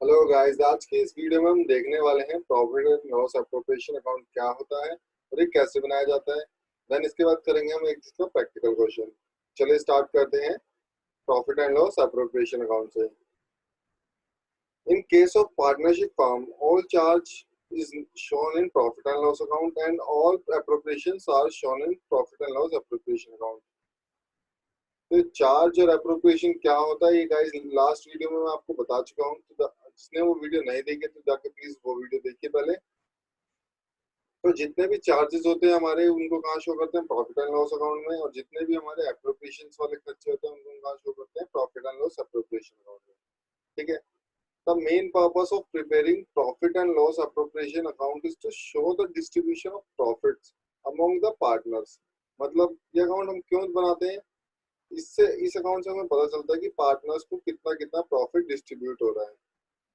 Hello guys, आज की इस वीडियो में हम देखने वाले हैं profit and loss appropriation account क्या होता है और ये कैसे बनाया जाता है। देन इसके बाद करेंगे हम एक इसका प्रैक्टिकल क्वेश्चन। चलिए स्टार्ट करते हैं profit and loss appropriation account से। In case of partnership firm, all charge is shown in profit and loss account and all appropriations are shown in profit and loss appropriation account। तो charge और appropriation क्या होता है ये guys last video में मैं आपको बता चुका हूँ। तो जिसने वो वीडियो नहीं देखी तो जाके प्लीज वो वीडियो देखिए पहले। तो जितने भी चार्जेस होते हैं हमारे उनको कहाँ शो करते हैं, प्रॉफिट एंड लॉस अकाउंट में, और जितने भी हमारे अप्रोप्रिएशंस वाले खर्चे होते हैं उनको कहाँ शो करते हैं, profit and loss appropriation account में। ठीक है। The main purpose of preparing profit and loss appropriation account is to show the distribution of profits among the partners. मतलब ये अकाउंट हम क्यों बनाते हैं, इससे इस अकाउंट से हमें पता चलता है कि पार्टनर्स को कितना कितना प्रॉफिट डिस्ट्रीब्यूट हो रहा है।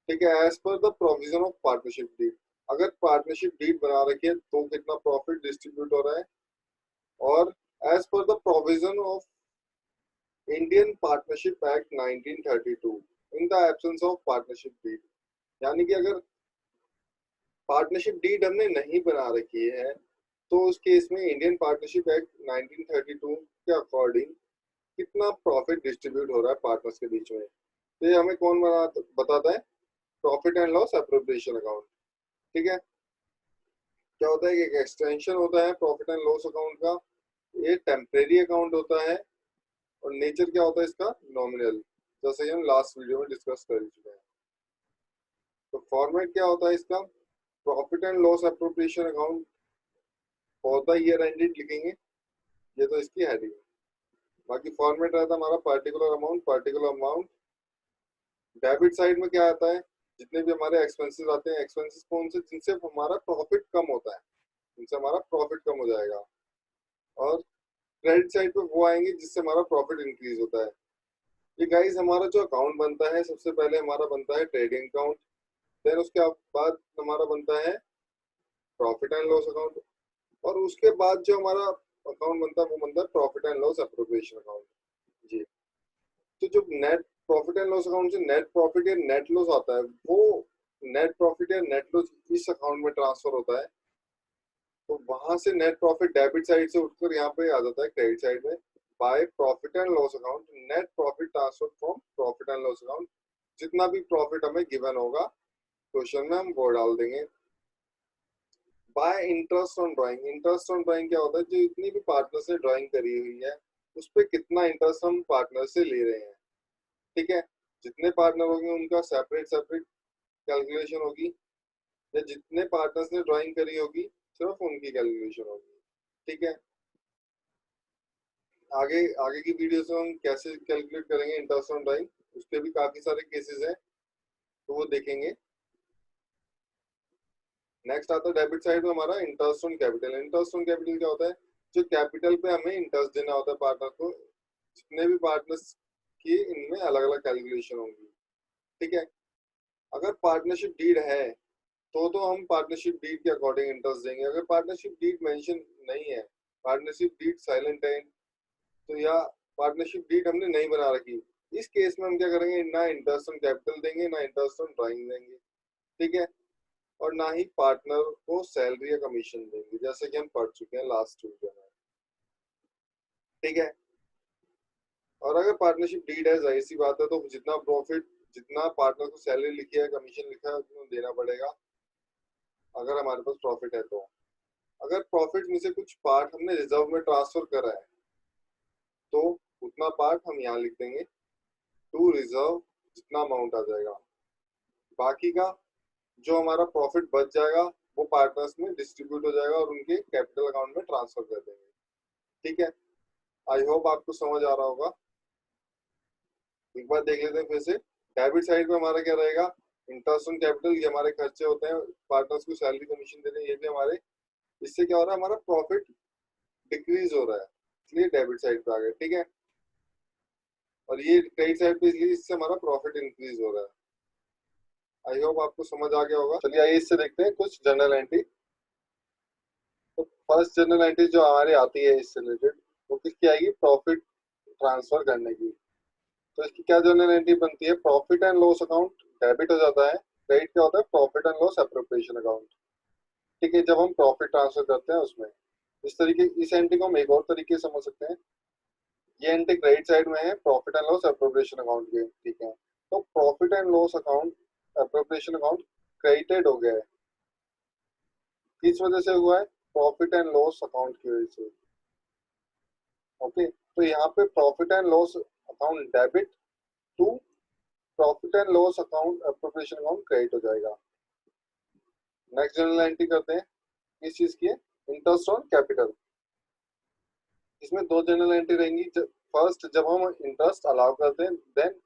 ठीक है। As per the provision of partnership deed, अगर पार्टनरशिप डीड बना रखी है तो कितना प्रॉफिट डिस्ट्रीब्यूट हो रहा है, और as per the provision of Indian partnership act 1932 in the absence of partnership deed. यानी कि अगर पार्टनरशिप डीड हमने नहीं बना रखी है तो उस केस में इंडियन पार्टनरशिप एक्ट 1932 के अकॉर्डिंग कितना प्रॉफिट डिस्ट्रीब्यूट हो रहा है पार्टनर्स के बीच में, तो ये हमें कौन बताता है, profit and loss appropriation account. ठीक है। क्या होता है कि एक एक्सटेंशन होता है प्रॉफिट एंड लॉस अकाउंट का, ये टेम्परेरी अकाउंट होता है, और नेचर क्या होता है इसका, नॉमिनल, जैसे कि हम लास्ट वीडियो में डिस्कस कर चुके हैं। तो फॉर्मेट क्या होता है इसका, profit and loss appropriation account for the year ended लिखेंगे, ये तो इसकी हेडिंग है। बाकी फॉर्मेट रहता है हमारा पर्टिकुलर अमाउंट। डेबिट साइड में क्या आता है, जितने भी हमारे एक्सपेंसेस आते हैं, एक्सपेंसेस कौन से, जिनसे हमारा प्रॉफिट कम होता है, जिनसे हमारा प्रॉफिट कम हो जाएगा। और क्रेडिट साइड पे वो आएंगे जिससे हमारा प्रॉफिट इंक्रीज होता है। ये गाइस हमारा जो अकाउंट बनता है, सबसे पहले हमारा बनता है ट्रेडिंग अकाउंट, देन उसके बाद हमारा बनता है प्रॉफिट एंड लॉस अकाउंट, और उसके बाद जो हमारा अकाउंट बनता है वो बनता है profit and loss appropriation account. जी। तो जो net profit and loss account से नेट प्रॉफिट या नेट लॉस आता है, वो नेट प्रॉफिट या नेट लॉस इस अकाउंट में ट्रांसफर होता है। तो वहां से नेट प्रॉफिट डेबिट साइड से उठकर यहाँ पे आ जाता है क्रेडिट साइड में, by profit and loss account net profit transfer from profit and loss account. जितना भी प्रॉफिट हमें गिवन होगा क्वेश्चन में हम वो डाल देंगे। Bye interest on drawing, interest on drawing क्या होता है, जो इतनी भी पार्टनर से ड्राइंग करी हुई है उस पर कितना इंटरेस्ट हम पार्टनर से ले रहे हैं। ठीक है। जितने पार्टनर होंगे उनका सेपरेट सेपरेट कैलकुलेशन होगी, या जितने पार्टनर्स ने ड्राइंग करी होगी सिर्फ उनकी कैलकुलेशन होगी। ठीक है। आगे आगे की वीडियोस में हम कैसे कैलकुलेट करेंगे इंटरेस्ट ऑन ड्राइंग, उसके भी काफी सारे केसेस हैं तो वो देखेंगे। नेक्स्ट आता है डेबिट साइड में हमारा interest on capital. Interest on capital क्या होता है, जो कैपिटल पे हमें इंटरेस्ट देना होता है पार्टनर को। जितने भी पार्टनर्स की इनमें अलग अलग कैलकुलेशन होंगी। ठीक है। अगर पार्टनरशिप डीड है तो हम पार्टनरशिप डीड के अकॉर्डिंग इंटरेस्ट देंगे। अगर पार्टनरशिप डीड मेंशन नहीं है, पार्टनरशिप डीड साइलेंट है, तो या पार्टनरशिप डीड हमने नहीं बना रखी, इस केस में हम क्या करेंगे, ना इंटरेस्ट ऑन कैपिटल देंगे ना इंटरेस्ट ऑन ड्राइंग देंगे। ठीक है। और ना ही पार्टनर को सैलरी या कमीशन देंगे, जैसे कि हम पढ़ चुके हैं लास्ट वीडियो में। ठीक है। और अगर पार्टनरशिप डीड है, जाहिर सी बात है, तो जितना प्रॉफिट, जितना पार्टनर को सैलरी लिखी है, कमीशन लिखा है, उतना देना पड़ेगा अगर हमारे पास प्रॉफिट है तो। अगर प्रॉफिट में से कुछ पार्ट हमने रिजर्व में ट्रांसफर करा है तो उतना पार्ट हम यहाँ लिख देंगे टू रिजर्व, जितना अमाउंट आ जाएगा। बाकी का जो हमारा प्रॉफिट बच जाएगा वो पार्टनर्स में डिस्ट्रीब्यूट हो जाएगा और उनके कैपिटल अकाउंट में ट्रांसफर कर देंगे। ठीक है। आई होप आपको समझ आ रहा होगा। एक बार देख लेते हैं फिर से। डेबिट साइड पे हमारा क्या रहेगा, इंटरेस्ट ऑन कैपिटल, ये हमारे खर्चे होते हैं पार्टनर्स को सैलरी कमीशन देने, ये भी हमारे, इससे क्या हो रहा है, हमारा प्रॉफिट डिक्रीज हो रहा है, इसलिए डेबिट साइड पे आ गए। ठीक है। और ये क्रेडिट साइड पे इसलिए इससे हमारा प्रॉफिट इंक्रीज हो रहा है। आई होप आपको समझ आ गया होगा। चलिए आइए इससे देखते हैं कुछ जनरल एंट्री। तो फर्स्ट जनरल एंट्री जो हमारी आती है इससे रिलेटेड, वो किसकी आएगी, प्रॉफिट ट्रांसफर करने की। तो इसकी क्या जनरल एंट्री बनती है, profit and loss account debit हो जाता है, क्रेडिट क्या होता है, profit and loss appropriation account. ठीक है, जब हम प्रॉफिट ट्रांसफर करते हैं उसमें इस तरीके, इस एंट्री को हम एक और तरीके से समझ सकते हैं। ये एंट्री क्रेडिट साइड में है profit and loss appropriation account के। ठीक है, तो profit and loss account appropriation account credited हो गया है, किस वजह से हुआ है, प्रॉफिट एंड लॉस अकाउंट की वजह से। ओके, तो यहाँ पे profit and loss account debit to profit and loss account appropriation account credit हो जाएगा। नेक्स्ट जनरल एंट्री करते हैं, किस चीज की है, इंटरेस्ट ऑन कैपिटल। इसमें दो जनरल एंट्री रहेंगी। फर्स्ट जब हम इंटरेस्ट अलाउ करते हैं, देन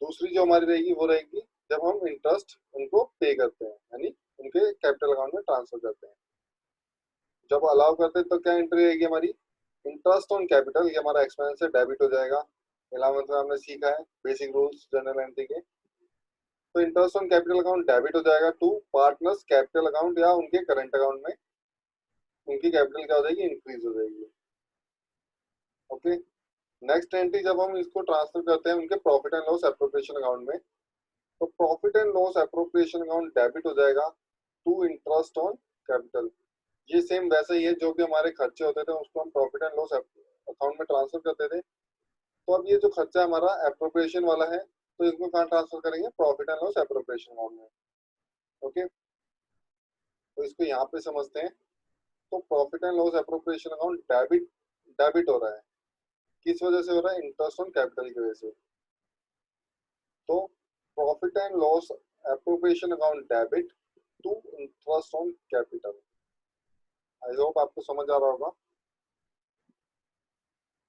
दूसरी जो हमारी रहेगी वो रहेगी जब हम इंटरेस्ट उनको पे करते हैं, यानी उनके कैपिटल अकाउंट में ट्रांसफर करते हैं। जब अलाउ करते हैं तो क्या एंट्री रहेगी हमारी, इंटरेस्ट ऑन कैपिटल, ये हमारा एक्सपेंस है, डेबिट हो जाएगा। 11th में हमने सीखा है बेसिक रूल्स जनरल एंट्री के। तो interest on capital account debit हो जाएगा टू पार्टनर्स कैपिटल अकाउंट, या उनके करंट अकाउंट में उनकी कैपिटल क्या हो जाएगी, इंक्रीज हो जाएगी। ओके, नेक्स्ट एंट्री जब हम इसको ट्रांसफर करते हैं उनके profit and loss appropriation account में, तो profit and loss appropriation account debit हो जाएगा टू इंटरेस्ट ऑन कैपिटल। ये सेम वैसा ही है, जो भी हमारे खर्चे होते थे उसको हम प्रॉफिट एंड लॉस अकाउंट में ट्रांसफर करते थे। तो अब ये जो खर्चा हमारा एप्रोप्रिएशन वाला है, तो इसको कहाँ ट्रांसफर करेंगे, profit and loss appropriation account में। ओके, तो इसको यहाँ पे समझते हैं। तो profit and loss appropriation account debit debit हो रहा है, किस वजह से हो रहा है, इंटरेस्ट ऑन कैपिटल की वजह से। तो profit and loss appropriation account debit to interest on capital. I hope आपको समझ आ रहा होगा।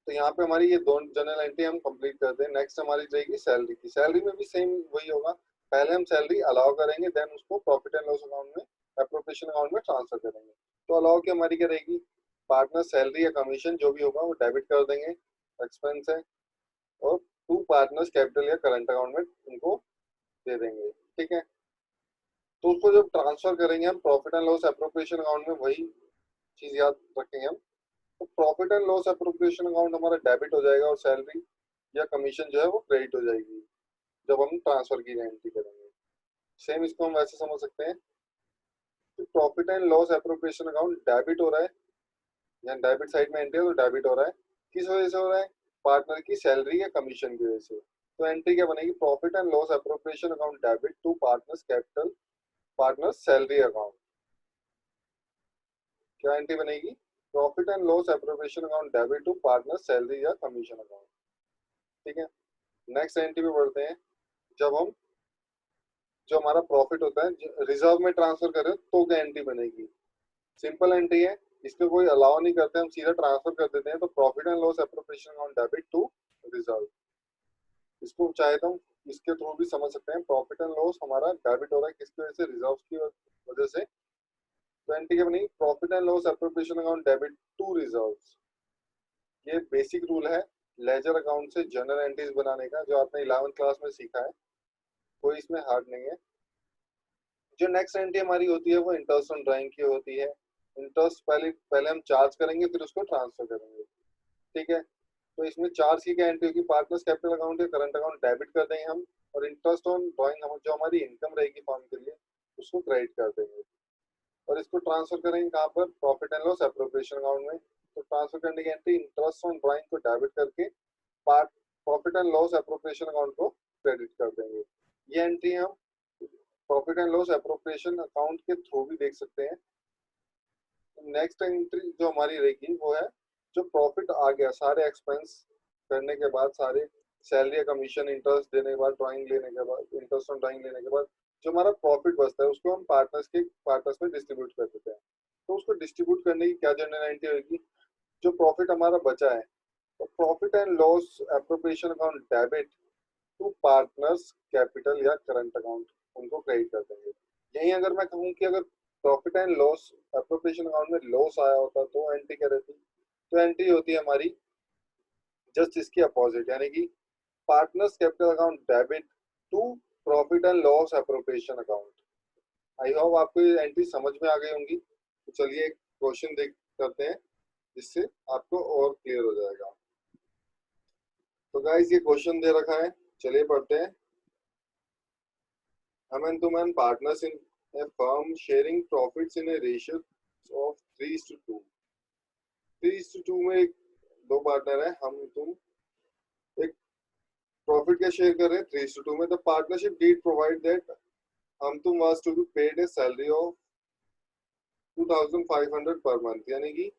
तो यहाँ पे हमारी ये दो जनरल एंट्री हम कंप्लीट करते हैं। नेक्स्ट हमारी रहेगी सैलरी की। सैलरी में भी सेम वही होगा, पहले हम सैलरी अलाउ करेंगे, देन उसको प्रॉफिट एंड लॉस अकाउंट में, एप्रोप्रिएशन अकाउंट में ट्रांसफर करेंगे। तो अलाउ की हमारी क्या रहेगी, पार्टनर सैलरी या कमीशन जो भी होगा वो डेबिट कर देंगे, एक्सपेंस है, और टू पार्टनर्स कैपिटल या करंट अकाउंट में उनको दे देंगे। ठीक है, तो उसको जब ट्रांसफर करेंगे हम profit and loss appropriation account में, वही चीज याद रखेंगे हम। तो profit and loss appropriation account हमारा डेबिट हो जाएगा, और सैलरी या कमीशन जो है वो क्रेडिट हो जाएगी जब हम ट्रांसफर की एंट्री करेंगे। सेम इसको हम वैसे समझ सकते हैं कि profit and loss appropriation account debit हो रहा है, या डेबिट साइड में एंट्री है तो डेबिट हो रहा है, किस वजह से हो रहा है, पार्टनर की सैलरी या कमीशन की वजह से। तो एंट्री क्या बनेगी, profit and loss appropriation account debit to partners capital, partners salary account. क्या एंट्री बनेगी, profit and loss appropriation account debit to partner salary या कमीशन अकाउंट। ठीक है, नेक्स्ट एंट्री पे बढ़ते हैं। जब हम जो हमारा प्रॉफिट होता है रिजर्व में ट्रांसफर करें तो क्या एंट्री बनेगी, सिंपल एंट्री है, इसको कोई अलाउ नहीं करते, हम सीधा ट्रांसफर कर देते हैं। तो profit and loss appropriation account debit to reserve, इसको चाहे तो हम इसके थ्रू भी समझ सकते हैं। प्रॉफिट एंड लॉस हमारा डेबिट हो रहा है किसकी वजह से, रिजर्व की वजह से। तो एंट्री क्या बनेगी, profit and loss appropriation account debit to reserve. ये बेसिक रूल है लेजर अकाउंट से जनरल एंट्रीज बनाने का, जो आपने 11th क्लास में सीखा है, कोई इसमें हार्ड नहीं है। जो नेक्स्ट एंट्री हमारी होती है वो इंटरेस्ट ऑन ड्राइंग की होती है। इंटरेस्ट पहले पहले हम चार्ज करेंगे, फिर उसको ट्रांसफर करेंगे। ठीक है, तो इसमें चार्ज की क्या एंट्री होगी, पार्टनर्स कैपिटल अकाउंट या करंट अकाउंट डेबिट कर देंगे हम, और इंटरेस्ट ऑन ड्राइंग हम जो हमारी इनकम रहेगी फॉर्म के लिए उसको क्रेडिट कर देंगे, और इसको ट्रांसफर करेंगे कहाँ पर, profit and loss appropriation account में। तो ट्रांसफर करने की एंट्री इंटरेस्ट ऑन ड्राइंग को डेबिट करके part profit and loss appropriation account को क्रेडिट कर देंगे। ये एंट्री हम profit and loss appropriation account के थ्रू भी देख सकते हैं। नेक्स्ट एंट्री जो हमारी रहेगी वो है, जो प्रॉफिट आ गया सारे एक्सपेंस करने के बाद, सारे सैलरी या कमीशन इंटरेस्ट देने के बाद, ड्राइंग लेने के बाद, इंटरेस्ट ऑन ड्राइंग लेने के बाद जो हमारा प्रॉफिट बचता है उसको हम पार्टनर्स में डिस्ट्रीब्यूट कर देते हैं। तो उसको डिस्ट्रीब्यूट करने की क्या जनरल एंट्री होगी, जो प्रॉफिट हमारा बचा है तो profit and loss appropriation account debit to partners capital या करंट अकाउंट, उनको क्रेडिट कर देंगे। यही अगर मैं कहूँ कि अगर profit and loss appropriation account में लॉस आया होता तो एंट्री क्या रहती, तो एंट्री होती है हमारी जस्ट इसकी अपोजिट, यानी कि partners capital account debit to profit and loss appropriation account. I hope आपको ये एंट्री समझ में आ गई होंगी। तो चलिए एक क्वेश्चन देख करते हैं जिससे आपको और क्लियर हो जाएगा। तो गाइस ये क्वेश्चन दे रखा है, चलिए पढ़ते हैं। Hum and two man partners in a firm sharing profits in a ratio of 3:2। 3:2 में दो पार्टनर है, हम तुम, एक प्रॉफिट का शेयर कर रहे हैं 3:2 में। The partnership deed provide that Hum Tum was to be paid a salary of 2500 per month, यानी कि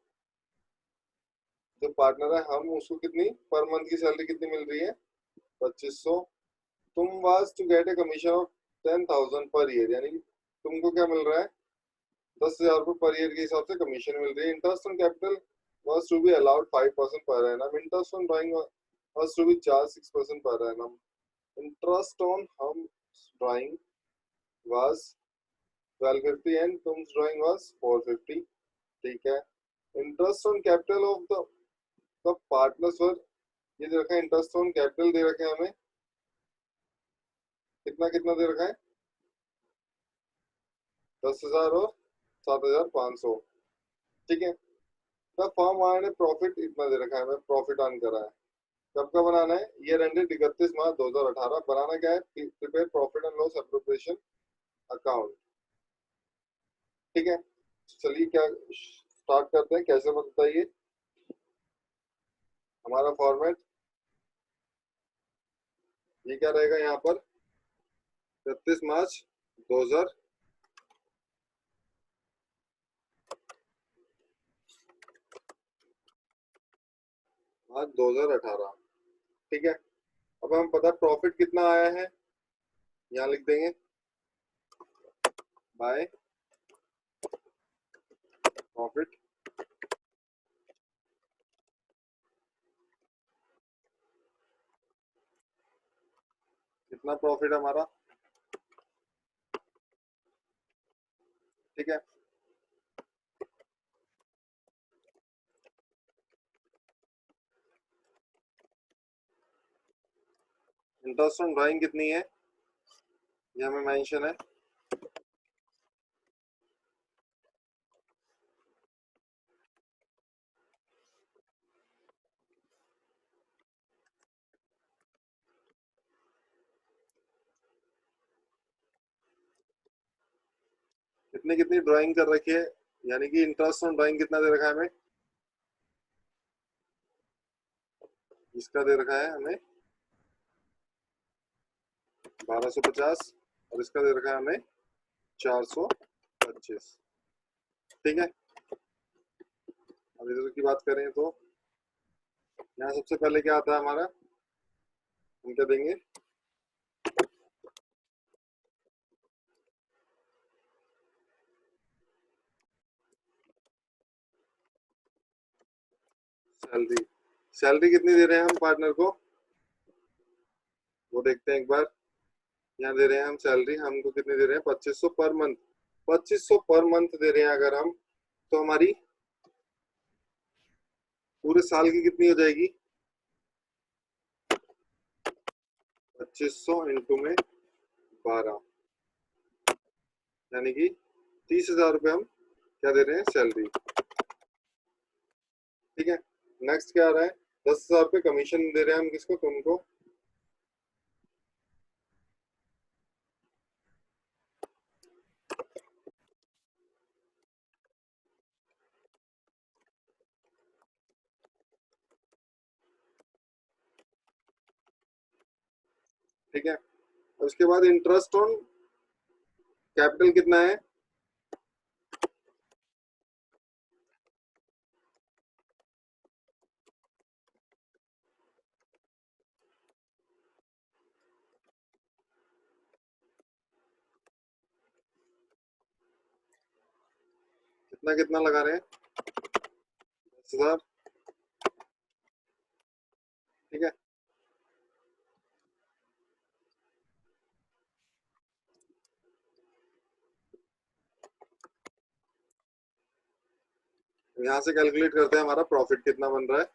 जो पार्टनर है हम उसको कितनी पर मंथ की सैलरी कितनी मिल रही है, 2500। Tum was to get a commission of 10,000 per year, यानी कि तुमको क्या मिल रहा है, 10,000 रुपये पर ईयर के हिसाब से कमीशन मिल रही है। Interest on capital was to be allowed 5% per annum. Interest on drawing was to be charge 6% per annum. Interest on हम ड्राइंग वाज 1250 एंड तुम ड्राइंग वाज 450। ठीक है। Interest on capital of the partners were, ये दे रखा है interest on capital दे रखे हैं हमें, कितना कितना दे रखा है, 10,000 और 7,500। ठीक है। द फर्म अर्न प्रॉफिट इतना दे रखा है हमें, प्रॉफिट अर्न करा है। कब का बनाना है, ईयर एंडेड 31 मार्च 2018। बनाना क्या है, prepare profit and loss appropriation account. ठीक है। चलिए क्या स्टार्ट करते हैं, कैसे बताइए हमारा फॉर्मेट। ये क्या रहेगा यहाँ पर, 31 मार्च 2000 आज 2018। ठीक है। अब हम पता प्रॉफिट कितना आया है, यहाँ लिख देंगे बाय प्रॉफिट। कितना प्रॉफिट हमारा, ठीक है। इंटरेस्ट ऑन ड्राइंग कितनी है, ये हमें मेंशन है, कितनी कितनी ड्राइंग कर रखी है, यानी कि इंटरेस्ट ऑन ड्राइंग कितना दे रखा है हमें, इसका दे रखा है हमें 1250 और इसका दे रखा है हमें 425। ठीक है। अब इधर की बात करें तो यहाँ सबसे पहले क्या आता है हमारा, हम क्या देंगे, सैलरी। सैलरी कितनी दे रहे हैं हम पार्टनर को, वो देखते हैं एक बार। यहाँ दे रहे हैं हम सैलरी, हमको कितनी दे रहे हैं, 2500 पर मंथ। 2500 पर मंथ दे रहे हैं अगर हम, तो हमारी पूरे साल की कितनी हो जाएगी, 2500 इंटू में 12, यानी कि 30,000 रुपये हम क्या दे रहे हैं, सैलरी। ठीक है। नेक्स्ट क्या आ रहा है, 10,000 रुपये कमीशन दे रहे हैं हम किसको, तुमको। ठीक है। उसके बाद इंटरेस्ट ऑन कैपिटल कितना है, कितना कितना लगा रहे हैं, 10,000। ठीक है। यहाँ से कैलकुलेट करते हैं हमारा प्रॉफिट कितना बन रहा है।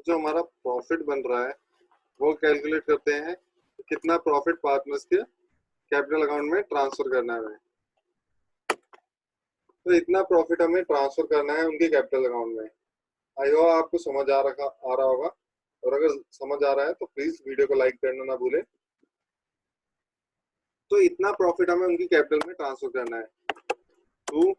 जो हमारा प्रॉफिट बन रहा है वो कैलकुलेट करते हैं, कितना प्रॉफिट पार्टनर्स के कैपिटल अकाउंट में ट्रांसफर करना है हमें। तो इतना प्रॉफिट हमें ट्रांसफर करना है उनके कैपिटल अकाउंट में। आई होप आपको समझ आ रहा होगा, और अगर समझ आ रहा है तो प्लीज वीडियो को लाइक करना ना भूलें। तो इतना प्रॉफिट हमें उनकी कैपिटल में ट्रांसफर करना है टू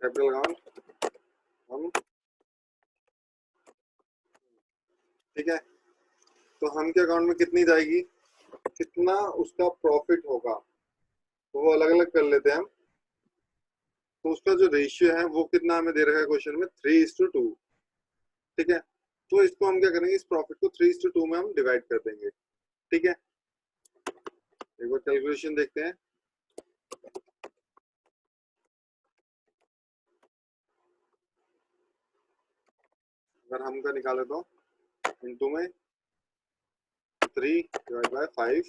कैपिटल अकाउंट हम, ठीक है। तो हम के अकाउंट में कितनी जाएगी, कितना उसका प्रॉफिट होगा, तो वो अलग अलग कर लेते हैं हम। तो उसका जो रेशियो है वो कितना हमें दे रखा है क्वेश्चन में, 3:2, ठीक है। तो इसको हम क्या करेंगे, इस प्रॉफिट को 3:2 में हम डिवाइड कर देंगे, ठीक है। एक बार कैलकुलेशन देखते हैं। अगर हम का निकाले तो इंटू में 3/5,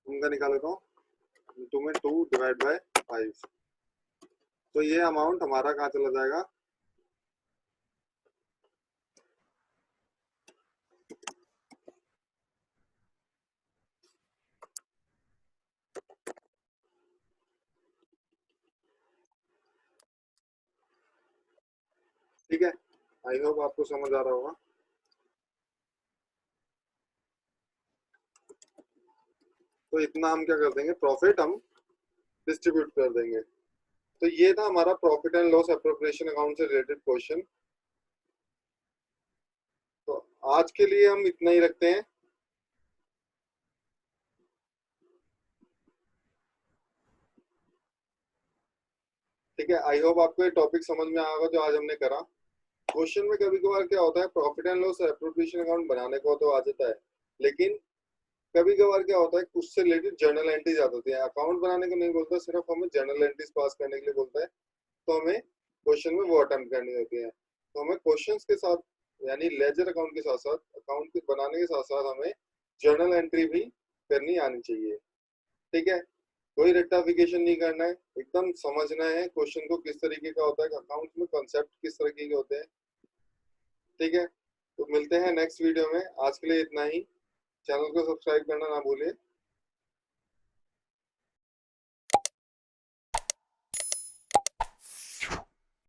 हम का निकाले तो इंटू में 2/5। तो ये अमाउंट हमारा कहाँ चला जाएगा, ठीक है। आई होप आपको समझ आ रहा होगा। तो इतना हम क्या कर देंगे, प्रॉफिट हम डिस्ट्रीब्यूट कर देंगे। तो ये था हमारा profit and loss appropriation account से रिलेटेड क्वेश्चन। तो आज के लिए हम इतना ही रखते हैं। ठीक है, आई होप आपको ये टॉपिक समझ में आएगा जो आज हमने करा। क्वेश्चन में कभी कभार क्या होता है, profit and loss appropriation account बनाने को तो आ जाता है, लेकिन कभी कभार क्या होता है, उससे रिलेटेड जर्नल एंट्रीज आ जाती है। अकाउंट बनाने को नहीं बोलता, सिर्फ हमें जर्नल एंट्रीज पास करने के लिए बोलता है। तो हमें क्वेश्चन में वो अटेम्प्ट करनी होती है। तो हमें क्वेश्चंस के साथ, यानी लेजर अकाउंट के साथ साथ, अकाउंट के बनाने के साथ साथ हमें जर्नल एंट्री भी करनी आनी चाहिए, ठीक है। कोई रेक्टाफिकेशन नहीं करना है, एकदम समझना है क्वेश्चन को किस तरीके का होता है, अकाउंट में कॉन्सेप्ट किस तरीके के होते हैं, ठीक है। तो मिलते हैं नेक्स्ट वीडियो में, आज के लिए इतना ही। चैनल को सब्सक्राइब करना ना भूलिए।